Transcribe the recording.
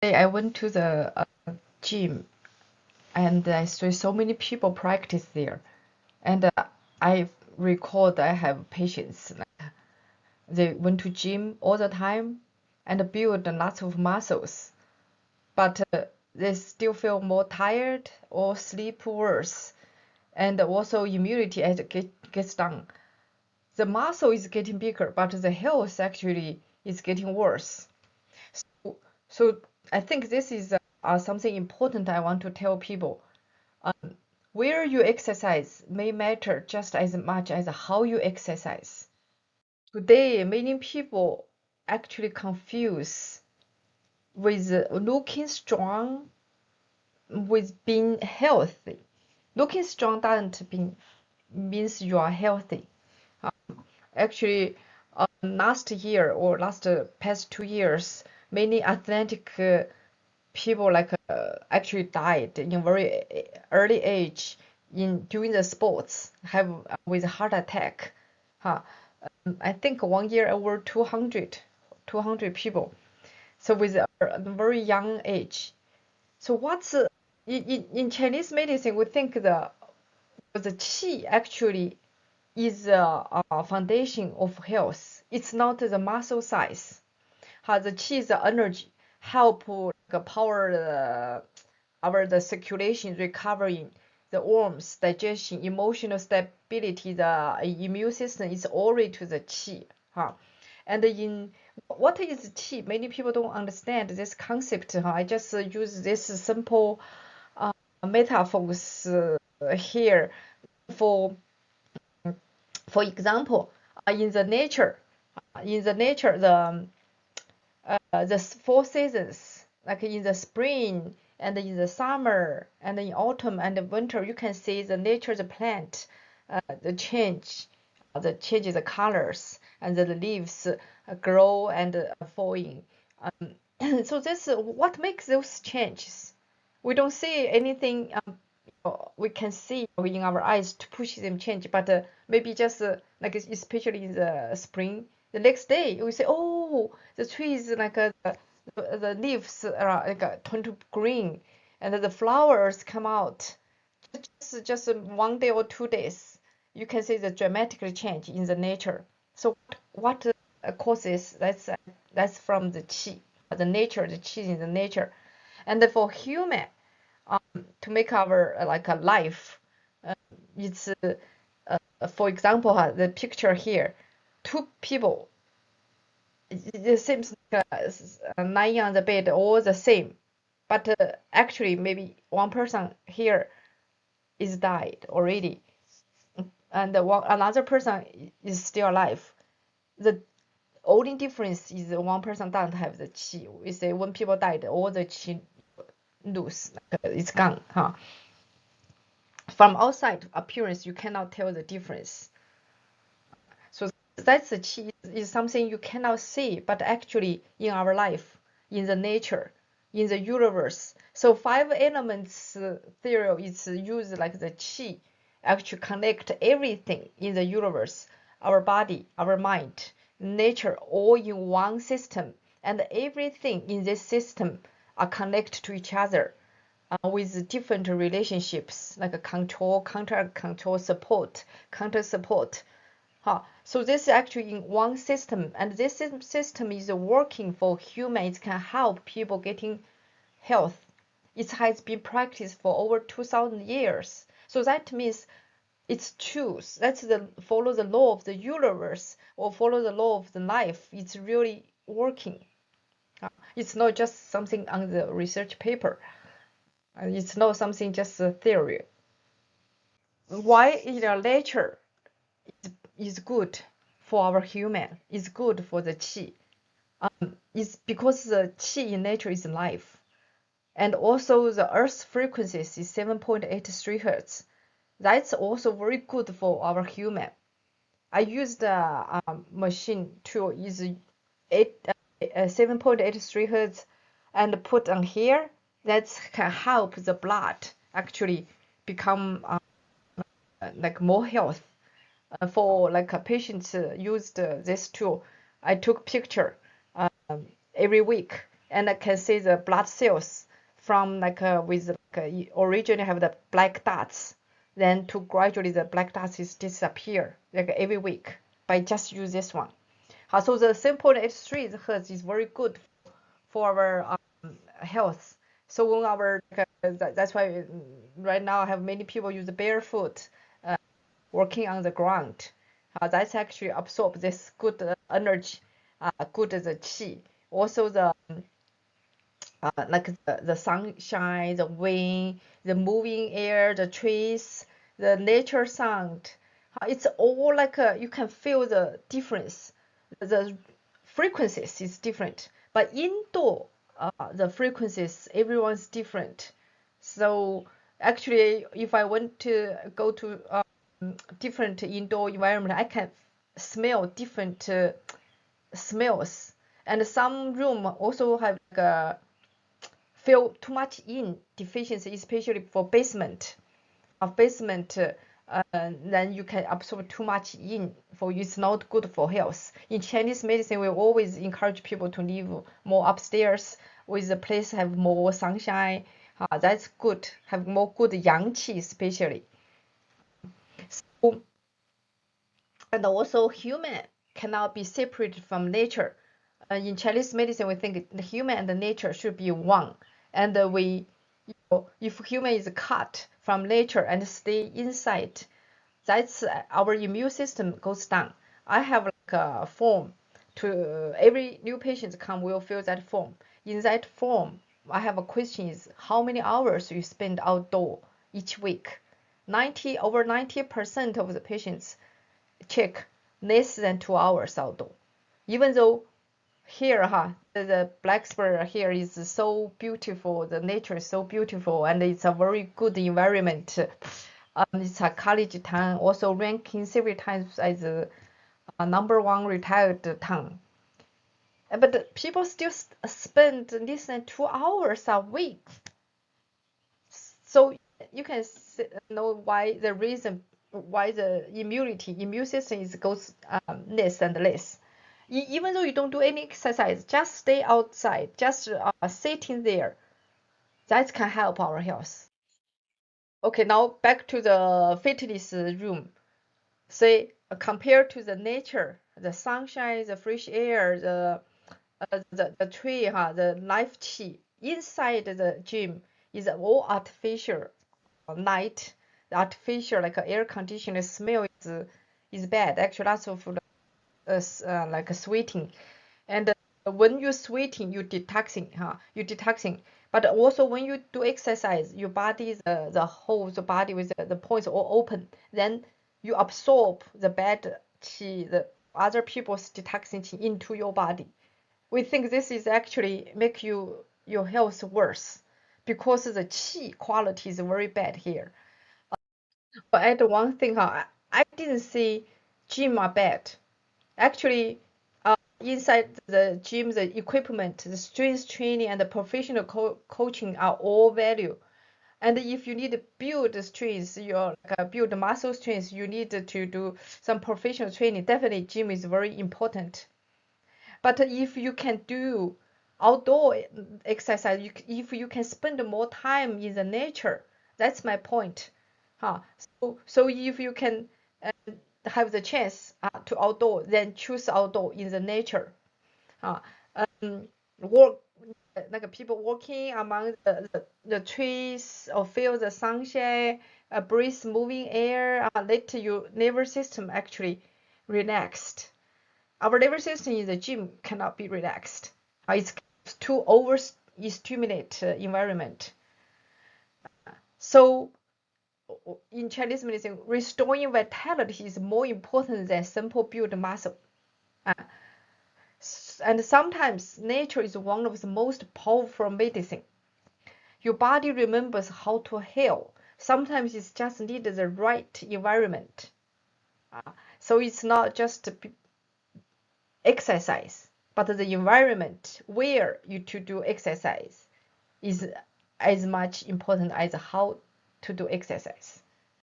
day I went to the gym, and I saw so many people practice there. And I recalled I have patients. They went to gym all the time and build lots of muscles, but they still feel more tired or sleep worse, and also immunity as it gets down. The muscle is getting bigger, but the health actually is getting worse. So I think this is something important I want to tell people. Where you exercise may matter just as much as how you exercise. Today, many people actually confuse with looking strong with being healthy. Looking strong doesn't means you are healthy. Actually, last year or last past 2 years, many athletic people actually died in very early age in doing the sports have with heart attack. I think 1 year over 200 people. So with a very young age. So what's in Chinese medicine, we think the qi actually is a foundation of health. It's not the muscle size. The qi is the energy, help power the circulation, recovering, the warmth, digestion, emotional stability, the immune system is all related to the qi. And in what is qi? Many people don't understand this concept. I just use this simple metaphors here for example, in the nature, the 4 seasons, like in the spring and in the summer and in autumn and the winter, you can see the nature, the plant, the changes the colors and the leaves grow and falling. So this what makes those changes. We don't see anything we can see in our eyes to push them change, but maybe just like especially in the spring, the next day we say, oh, the trees like the leaves are like turn to green, and the flowers come out. Just 1 day or 2 days, you can see the dramatic change in the nature. So what causes that's from the qi, the nature, the qi in the nature, and for human to make our like a life. It's for example, the picture here, two people. It seems like lying on the bed all the same, but actually maybe one person here is died already, and another person is still alive. The only difference is one person doesn't have the qi. We say when people died, all the qi lose, it's gone. From outside appearance, you cannot tell the difference. So that's the qi is something you cannot see, but actually in our life, in the nature, in the universe. So 5 elements theory is used like the qi, actually connect everything in the universe, our body, our mind, nature, all in one system, and everything in this system are connected to each other. With different relationships like a control, counter control, support, counter support. So this is actually in one system, and this system is working for humans. It can help people getting health. It has been practiced for over 2,000 years. So that means it's true. That's follow the law of the universe or follow the law of the life. It's really working. It's not just something on the research paper. It's not something just a theory. Why in our nature is good for our human, is good for the qi. It's because the qi in nature is life. And also the Earth's frequencies is 7.83 Hertz. That's also very good for our human. I used a machine tool is 7.83 Hertz and put on here. That can help the blood actually become like more health. For like a patient used this tool, I took picture every week. and I can see the blood cells from originally have the black dots, then to gradually the black dots is disappear like every week by just use this one. So the simple H3 Hertz is very good for our health. So when our that's why right now I have many people use barefoot working on the ground. That's actually absorb this good energy, good the qi. Also the like the sunshine, the wind, the moving air, the trees, the nature sound. It's all like you can feel the difference. The frequencies is different, but indoor the frequencies everyone's different. So actually, if I want to go to different indoor environment, I can smell different smells. And some room also have like a feel too much in deficiency, especially for basement. Of basement, then you can absorb too much in. For you, it's not good for health. In Chinese medicine, we always encourage people to live more upstairs with the place have more sunshine. That's good. Have more good yang qi, especially. So, and also human cannot be separated from nature. In Chinese medicine, we think the human and the nature should be one. And if human is cut from nature and stay inside, that's our immune system goes down. I have like a form to every new patient come will fill that form. In that form, I have a question is how many hours you spend outdoor each week. Over 90% of the patients check less than 2 hours outdoor. Even though here, the Blacksburg here is so beautiful, the nature is so beautiful, and it's a very good environment. It's a college town, also ranking several times as a #1 retired town. But people still spend less than 2 hours a week. So you can know why the reason why the immune system goes less and less. Even though you don't do any exercise, just stay outside, just sitting there, that can help our health. Okay, now back to the fitness room. Say, compared to the nature, the sunshine, the fresh air, the tree, the life qi, inside the gym is all artificial light. The artificial, like air conditioner smell is bad. Actually, lots of like sweating, and when you're sweating, you're detoxing, you're detoxing. But also when you do exercise, your body, the whole the body with the points all open, then you absorb the bad qi, the other people's detoxing qi into your body. We think this is actually make your health worse because the qi quality is very bad here. But add one thing, I didn't see gym are bad. Actually, inside the gym, the equipment, the strength training, and the professional coaching are all value. And if you need to build strength, build muscle strength, you need to do some professional training. Definitely, gym is very important. But if you can do outdoor exercise, if you can spend more time in the nature, that's my point. So if you can have the chance to outdoor, then choose outdoor in the nature. Work like people walking among the trees or feel the sunshine, breathe moving air, let your nervous system actually relaxed. Our nervous system in the gym cannot be relaxed. It's too over stimulate environment. So in Chinese medicine, restoring vitality is more important than simple build muscle. And sometimes nature is one of the most powerful medicine. Your body remembers how to heal. Sometimes it just needs the right environment. So it's not just exercise, but the environment where you to do exercise is as much important as how to do exercise.